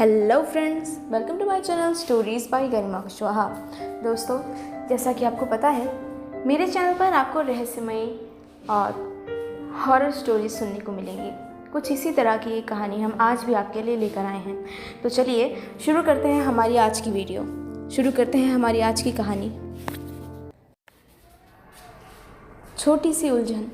Hello friends, welcome to my channel stories by Garima Kushwaha. दोस्तों, जैसा कि आपको पता है, मेरे चैनल पर आपको रहस्यमयी और हॉरर स्टोरीज सुनने को मिलेंगी। कुछ इसी तरह की एक कहानी हम आज भी आपके लिए लेकर आए हैं। तो चलिए शुरू करते हैं हमारी आज की वीडियो, शुरू करते हैं हमारी आज की कहानी। छोटी सी उलझन।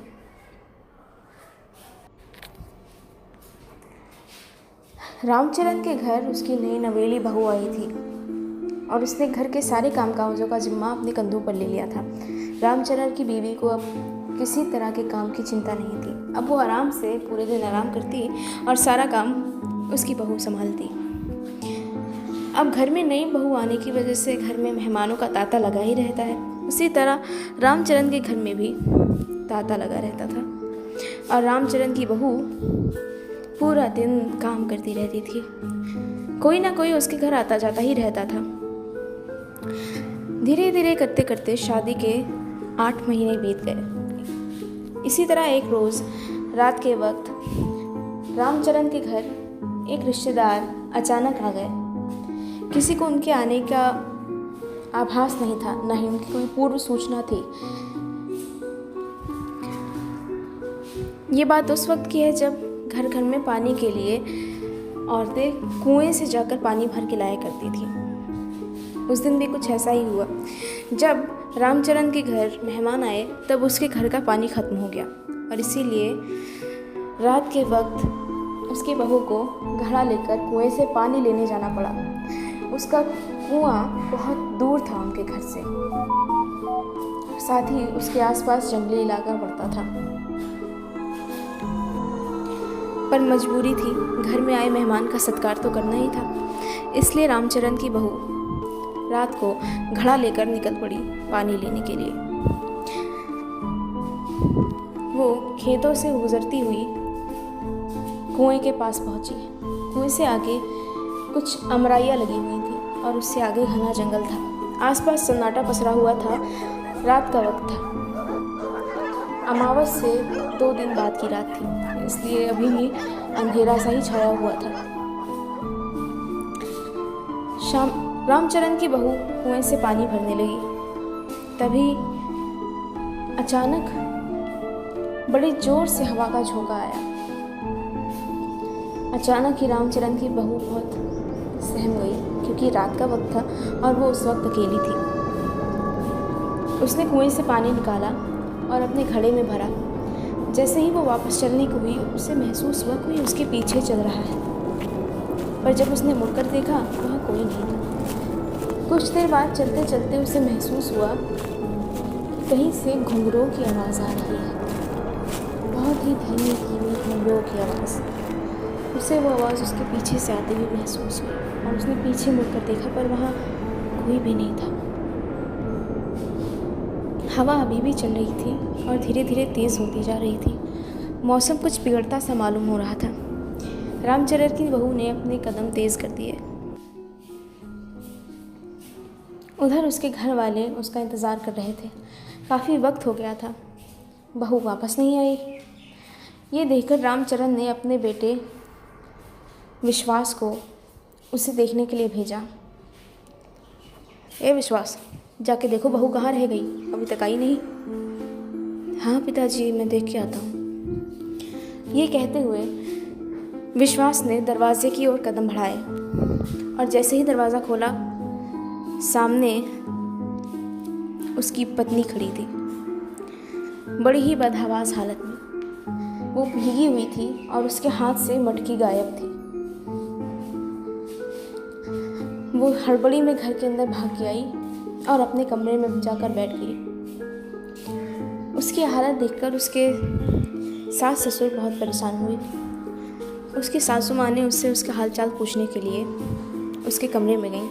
रामचरण के घर उसकी नई नवेली बहू आई थी और उसने घर के सारे कामकाजों का जिम्मा अपने कंधों पर ले लिया था। रामचरण की बीवी को अब किसी तरह के काम की चिंता नहीं थी। अब वो आराम से पूरे दिन आराम करती और सारा काम उसकी बहू संभालती। अब घर में नई बहू आने की वजह से घर में मेहमानों का तांता लगा ही रहता है। उसी तरह रामचरण के घर में भी तांता लगा रहता था और रामचरण की बहू पूरा दिन काम करती रहती थी। कोई ना कोई उसके घर आता जाता ही रहता था। धीरे धीरे करते करते शादी के 8 महीने बीत गए। इसी तरह एक रोज़ रात के वक्त रामचरण के घर एक रिश्तेदार अचानक आ गए। किसी को उनके आने का आभास नहीं था, न ही उनकी कोई पूर्व सूचना थी। ये बात उस वक्त की है जब घर घर में पानी के लिए औरतें कुएं से जाकर पानी भर के लाया करती थी। उस दिन भी कुछ ऐसा ही हुआ। जब रामचरण के घर मेहमान आए तब उसके घर का पानी ख़त्म हो गया और इसीलिए रात के वक्त उसकी बहू को घड़ा लेकर कुएं से पानी लेने जाना पड़ा। उसका कुआं बहुत दूर था उनके घर से, साथ ही उसके आसपास जंगली इलाका पड़ता था, पर मजबूरी थी, घर में आए मेहमान का सत्कार तो करना ही था। इसलिए रामचरण की बहू रात को घड़ा लेकर निकल पड़ी पानी लेने के लिए। वो खेतों से गुजरती हुई कुएं के पास पहुंची। कुएं से आगे कुछ अमराइयाँ लगी हुई थी और उससे आगे घना जंगल था। आसपास सन्नाटा पसरा हुआ था। रात का वक्त था। अमावस से 2 दिन बाद की रात थी, इसलिए अभी भी अंधेरा सा ही छाया हुआ था। शाम रामचरण की बहू कुएं से पानी भरने लगी। तभी अचानक बड़ी जोर से हवा का झोंका आया। अचानक ही रामचरण की बहू बहुत सहम गई, क्योंकि रात का वक्त था और वो उस वक्त अकेली थी। उसने कुएं से पानी निकाला और अपने घड़े में भरा। जैसे ही वो वापस चलने को हुई, उसे महसूस हुआ कोई उसके पीछे चल रहा है, पर जब उसने मुड़कर देखा वहाँ कोई नहीं था। कुछ देर बाद चलते चलते उसे महसूस हुआ कि कहीं से घुंघरूओं की आवाज़ आ रही है, बहुत ही धीमी धीमी घुंघरूओं की आवाज़। उसे वो आवाज़ उसके पीछे से आती हुई महसूस हुई और उसने पीछे मुड़कर देखा, पर वहाँ कोई भी नहीं था। हवा अभी भी चल रही थी और धीरे धीरे तेज़ होती जा रही थी। मौसम कुछ बिगड़ता सा मालूम हो रहा था। रामचरण की बहू ने अपने कदम तेज़ कर दिए। उधर उसके घर वाले उसका इंतज़ार कर रहे थे। काफ़ी वक्त हो गया था, बहू वापस नहीं आई। ये देखकर रामचरण ने अपने बेटे विश्वास को उसे देखने के लिए भेजा। ए विश्वास, जाके देखो बहू कहाँ रह गई, अभी तक आई नहीं। हाँ पिताजी, मैं देख के आता हूँ। ये कहते हुए विश्वास ने दरवाजे की ओर कदम बढ़ाए और जैसे ही दरवाज़ा खोला, सामने उसकी पत्नी खड़ी थी, बड़ी ही बदहवास हालत में। वो भीगी हुई थी और उसके हाथ से मटकी गायब थी। वो हड़बड़ी में घर के अंदर भाग के आई और अपने कमरे में जाकर बैठ गई। उसकी हालत देखकर उसके सास ससुर बहुत परेशान हुए। उसकी सासू माँ ने उससे उसका हालचाल पूछने के लिए उसके कमरे में गई।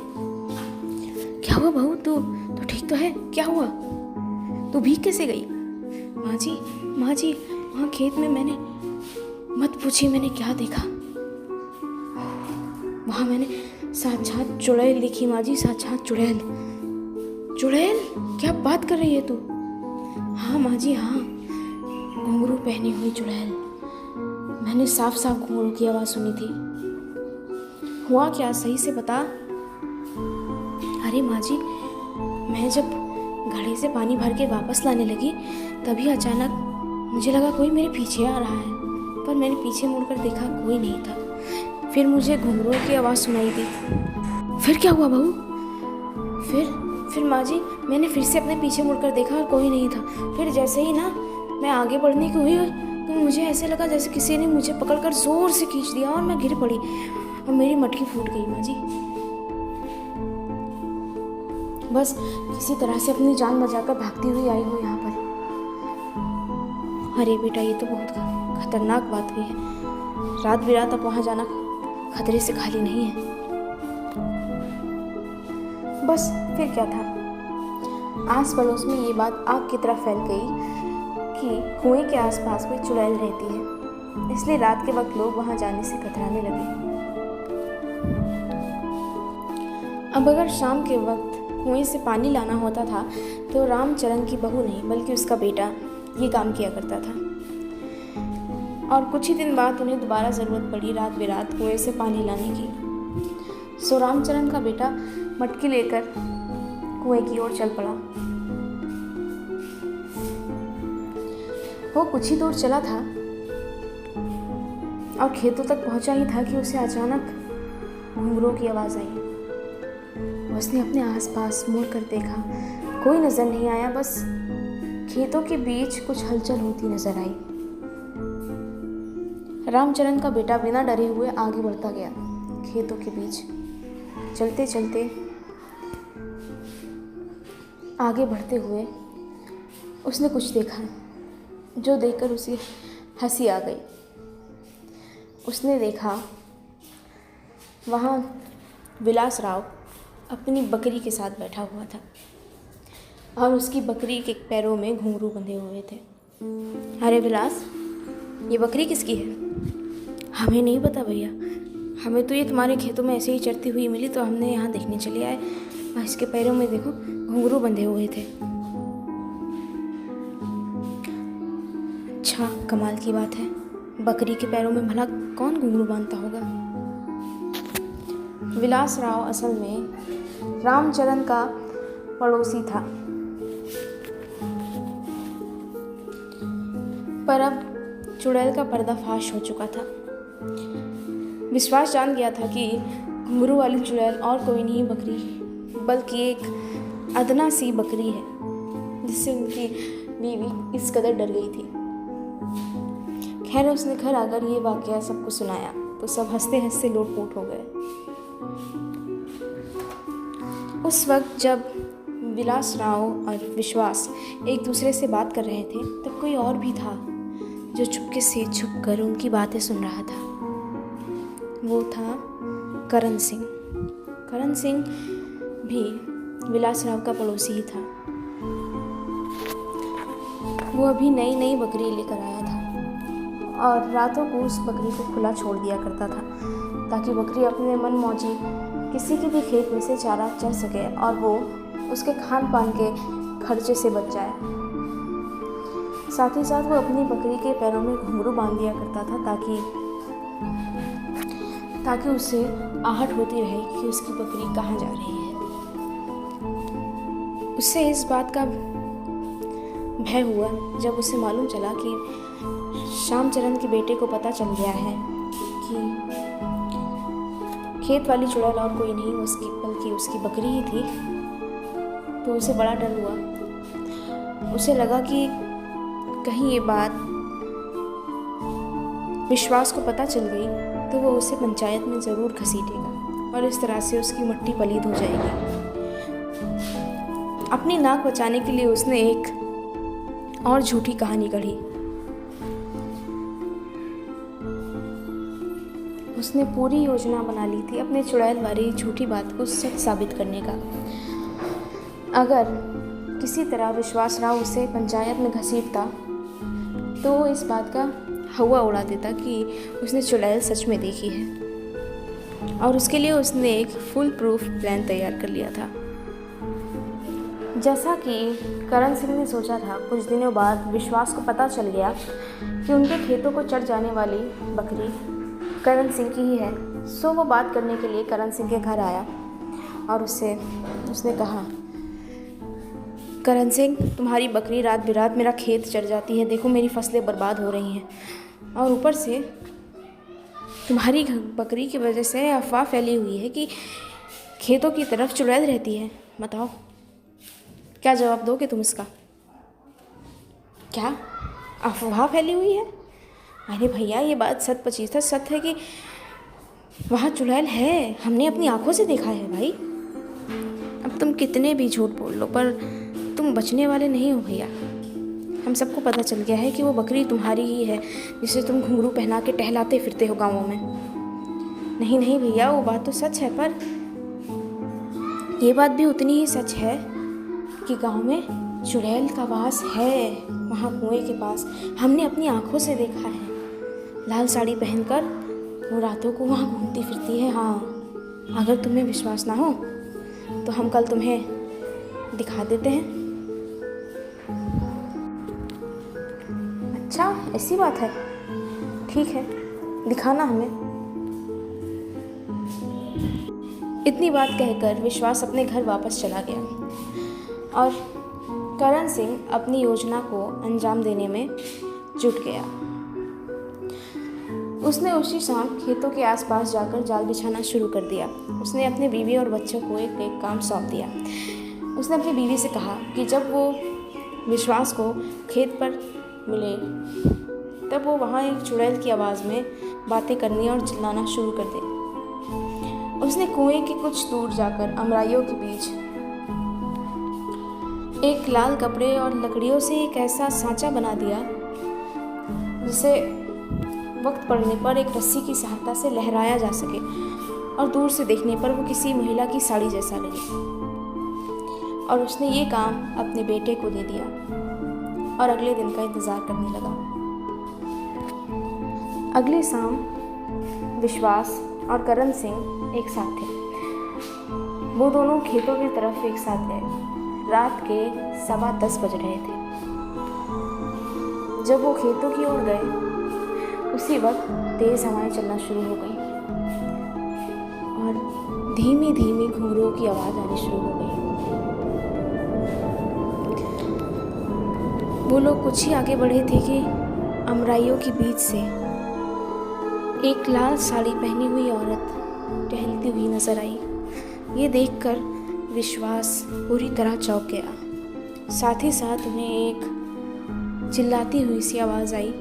क्या हुआ बहू, तू ठीक तो है? क्या हुआ? तू भीग कैसे गई? माँ जी, वहाँ खेत में मैंने, मत पूछिए मैंने क्या देखा। वहाँ मैंने साक्षात चुड़ैल देखी माँ जी, साक्षात चुड़ैल। चुड़ैल? क्या बात कर रही है तू? हाँ माँ जी, हाँ, घुंघरू पहनी हुई चुड़ैल। मैंने साफ साफ घुंघरू की आवाज़ सुनी थी। हुआ क्या, सही से बता। अरे माँ जी, मैं जब घड़े से पानी भर के वापस लाने लगी तभी अचानक मुझे लगा कोई मेरे पीछे आ रहा है, पर मैंने पीछे मुड़कर देखा, कोई नहीं था। फिर मुझे घुंघरुओं की आवाज़ सुनाई दी। फिर क्या हुआ बहू? फिर माँ जी, मैंने फिर से अपने पीछे मुड़कर देखा और कोई नहीं था। फिर जैसे ही ना मैं आगे बढ़ने की हुई तो मुझे ऐसे लगा जैसे किसी ने मुझे पकड़कर ज़ोर से खींच दिया और मैं गिर पड़ी और मेरी मटकी फूट गई माँ जी। बस किसी तरह से अपनी जान बचाकर भागती हुई आई हूँ यहाँ पर। अरे बेटा, ये तो बहुत खतरनाक बात हुई है। रात बिरात अब वहाँ जाना खतरे से खाली नहीं है। बस फिर क्या था, आस पड़ोस में ये बात आग की तरह फैल गई कि कुएं के आसपास में चुड़ैल रहती है, इसलिए रात के वक्त लोग वहां जाने से कतराने लगे। अब अगर शाम के वक्त कुएं से पानी लाना होता था तो रामचरण की बहू नहीं बल्कि उसका बेटा ये काम किया करता था। और कुछ ही दिन बाद उन्हें दोबारा ज़रूरत पड़ी रात बिरात कुएं से पानी लाने की। सो रामचरण का बेटा मटकी लेकर कुएं की ओर चल पड़ा। वो कुछ ही दूर चला था और खेतों तक पहुंचा ही था कि उसे अचानक घुंघरुओं की आवाज़ आई। उसने अपने आसपास मुड़ कर देखा, कोई नजर नहीं आया, बस खेतों के बीच कुछ हलचल होती नजर आई। रामचरण का बेटा बिना डरे हुए आगे बढ़ता गया। खेतों के बीच चलते चलते आगे बढ़ते हुए उसने कुछ देखा जो देखकर उसे हंसी आ गई। उसने देखा वहाँ विलास राव अपनी बकरी के साथ बैठा हुआ था और उसकी बकरी के पैरों में घुंघरू बंधे हुए थे। अरे विलास, ये बकरी किसकी है? हमें नहीं पता भैया, हमें तो ये तुम्हारे खेतों में ऐसे ही चरती हुई मिली तो हमने यहाँ देखने चले आए और इसके पैरों में देखो घुंघरू बंधे हुए थे। अच्छा, कमाल की बात है, बकरी के पैरों में भला कौन घुंघरू बांधता होगा? विलास राव असल में रामचरण का पड़ोसी था, पर अब चुड़ैल का पर्दाफाश हो चुका था। विश्वास जान गया था कि घुंघरू वाली चुड़ैल और कोई नहीं बकरी बल्कि एक अदना सी बकरी है जिससे उनकी बीवी इस कदर डर गई थी। खैर, उसने घर आकर ये वाकया सबको सुनाया तो सब हंसते हंसते लोटपोट हो गए। उस वक्त जब विलास राव और विश्वास एक दूसरे से बात कर रहे थे तब कोई और भी था जो चुपके से छुप कर उनकी बातें सुन रहा था। वो था करण सिंह। करण सिंह भी विलास राव का पड़ोसी ही था। वो अभी नई नई बकरी लेकर आया था और रातों को उस बकरी को खुला छोड़ दिया करता था ताकि बकरी अपने मन मौजी किसी के भी खेत में से चारा चर सके और वो उसके खान पान के खर्चे से बच जाए। साथ ही साथ वो अपनी बकरी के पैरों में घुंघरू बांध दिया करता था ताकि उसे आहट होती रहे कि उसकी बकरी कहाँ जा रही है। उससे इस बात का भय हुआ जब उसे मालूम चला कि श्यामचरण के बेटे को पता चल गया है कि खेत वाली चुड़ैल और कोई नहीं बल्कि उसकी बकरी ही थी। तो उसे बड़ा डर हुआ। उसे लगा कि कहीं ये बात विश्वास को पता चल गई तो वो उसे पंचायत में ज़रूर घसीटेगा और इस तरह से उसकी मट्टी पलीद हो जाएगी। अपनी नाक बचाने के लिए उसने एक और झूठी कहानी गढ़ी। उसने पूरी योजना बना ली थी अपने चुड़ैल वाली झूठी बात को सच साबित करने का। अगर किसी तरह विश्वास राव उसे पंचायत में घसीटता तो वो इस बात का हवा उड़ा देता कि उसने चुड़ैल सच में देखी है और उसके लिए उसने एक फुल प्रूफ प्लान तैयार कर लिया था। जैसा कि करण सिंह ने सोचा था, कुछ दिनों बाद विश्वास को पता चल गया कि उनके खेतों को चढ़ जाने वाली बकरी करण सिंह की ही है सो वो बात करने के लिए करण सिंह के घर आया और उसने कहा, करण सिंह, तुम्हारी बकरी रात बिरात मेरा खेत चर जाती है, देखो मेरी फसलें बर्बाद हो रही हैं, और ऊपर से तुम्हारी बकरी की वजह से अफवाह फैली हुई है कि खेतों की तरफ चुड़ैल रहती है। बताओ क्या जवाब दोगे तुम इसका? क्या अफवाह फैली हुई है? अरे भैया, ये बात 100% सत्य है कि वहाँ चुड़ैल है, हमने अपनी आंखों से देखा है भाई। अब तुम कितने भी झूठ बोल लो पर तुम बचने वाले नहीं हो भैया। हम सबको पता चल गया है कि वो बकरी तुम्हारी ही है, जिसे तुम घुंघरू पहना के टहलाते फिरते हो गाँवों में। नहीं नहीं भैया, वो बात तो सच है, पर ये बात भी उतनी ही सच है कि गांव में चुड़ैल का वास है। वहाँ कुएं के पास हमने अपनी आंखों से देखा है। लाल साड़ी पहनकर वो रातों को वहाँ घूमती फिरती है। हाँ, अगर तुम्हें विश्वास ना हो तो हम कल तुम्हें दिखा देते हैं। अच्छा, ऐसी बात है, ठीक है, दिखाना हमें। इतनी बात कहकर विश्वास अपने घर वापस चला गया और करण सिंह अपनी योजना को अंजाम देने में जुट गया। उसने उसी शाम खेतों के आसपास जाकर जाल बिछाना शुरू कर दिया। उसने अपने बीवी और बच्चों को एक एक काम सौंप दिया। उसने अपनी बीवी से कहा कि जब वो विश्वास को खेत पर मिले तब वो वहाँ एक चुड़ैल की आवाज़ में बातें करनी और चिल्लाना शुरू कर दे। उसने कुएं के कुछ दूर जाकर अमराइयों के बीच एक लाल कपड़े और लकड़ियों से एक ऐसा सांचा बना दिया जिसे वक्त पड़ने पर एक रस्सी की सहायता से लहराया जा सके और दूर से देखने पर वो किसी महिला की साड़ी जैसा लगे। और उसने ये काम अपने बेटे को दे दिया और अगले दिन का इंतज़ार करने लगा। अगली शाम विश्वास और करण सिंह एक साथ थे। वो दोनों खेतों की तरफ एक साथ गए। रात के 10:15 बज रहे थे। जब वो खेतों की ओर गए उसी वक्त तेज हवाएं चलना शुरू हो गई और धीमी धीमी घुंघरूओं की आवाज़ आनी शुरू हो गई। वो लोग कुछ ही आगे बढ़े थे कि अमराइयों के बीच से एक लाल साड़ी पहनी हुई औरत टहलती हुई नजर आई। ये देखकर विश्वास पूरी तरह चौंक गया। साथ ही साथ उन्हें एक चिल्लाती हुई सी आवाज़ आई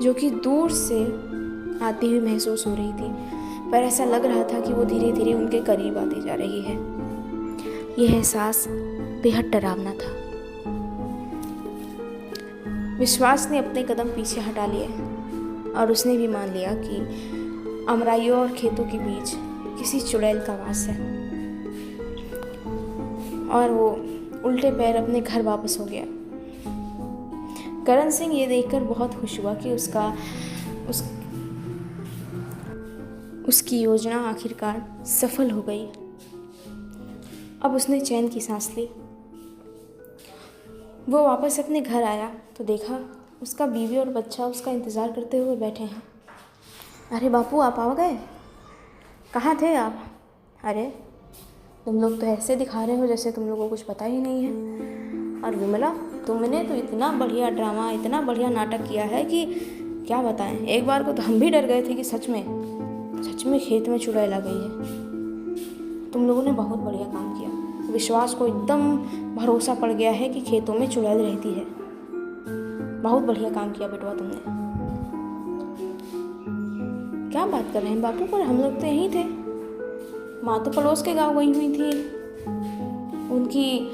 जो कि दूर से आती हुई महसूस हो रही थी, पर ऐसा लग रहा था कि वो धीरे धीरे उनके करीब आती जा रही है। यह एहसास बेहद डरावना था। विश्वास ने अपने कदम पीछे हटा लिए और उसने भी मान लिया कि अमराइयों और खेतों के बीच किसी चुड़ैल का वास है, और वो उल्टे पैर अपने घर वापस हो गया। करण सिंह ये देखकर बहुत खुश हुआ कि उसकी योजना आखिरकार सफल हो गई। अब उसने चैन की सांस ली। वो वापस अपने घर आया तो देखा उसका बीवी और बच्चा उसका इंतज़ार करते हुए बैठे हैं। अरे बापू, आप आ गए? कहाँ थे आप? अरे तुम लोग तो ऐसे दिखा रहे हो जैसे तुम लोगों को कुछ पता ही नहीं है। और विमला, तुमने तो इतना बढ़िया ड्रामा, इतना बढ़िया नाटक किया है कि क्या बताएं। एक बार को तो हम भी डर गए थे कि सच में खेत में चुड़ैल आ गई है। तुम लोगों ने बहुत बढ़िया काम किया। विश्वास को एकदम भरोसा पड़ गया है कि खेतों में चुड़ैल रहती है। बहुत बढ़िया काम किया बेटवा तुमने। क्या बात कर रहे हैं बापू, पर हम लोग तो यहीं थे। माँ तो पड़ोस के गांव गई हुई थी। उनकी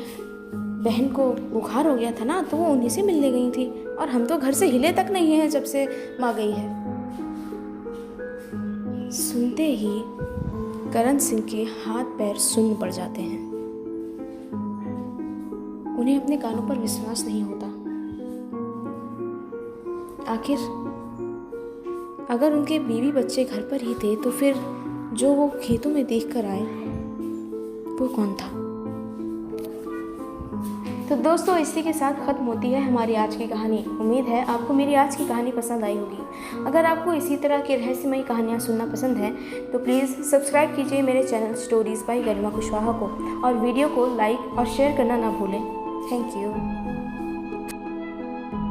बहन को बुखार हो गया था ना, तो वो उन्हीं से मिलने गई थी, और हम तो घर से हिले तक नहीं हैं जब से माँ गई है। सुनते ही करण सिंह के हाथ पैर सुन्न पड़ जाते हैं। उन्हें अपने कानों पर विश्वास नहीं होता। आखिर अगर उनके बीवी बच्चे घर पर ही थे तो फिर जो वो खेतों में देख कर आए वो कौन था? तो दोस्तों इसी के साथ ख़त्म होती है हमारी आज की कहानी। उम्मीद है आपको मेरी आज की कहानी पसंद आई होगी। अगर आपको इसी तरह की रहस्यमयी कहानियाँ सुनना पसंद है तो प्लीज़ सब्सक्राइब कीजिए मेरे channel stories by Garima Kushwaha को, और वीडियो को लाइक और शेयर करना ना भूलें। Thank you.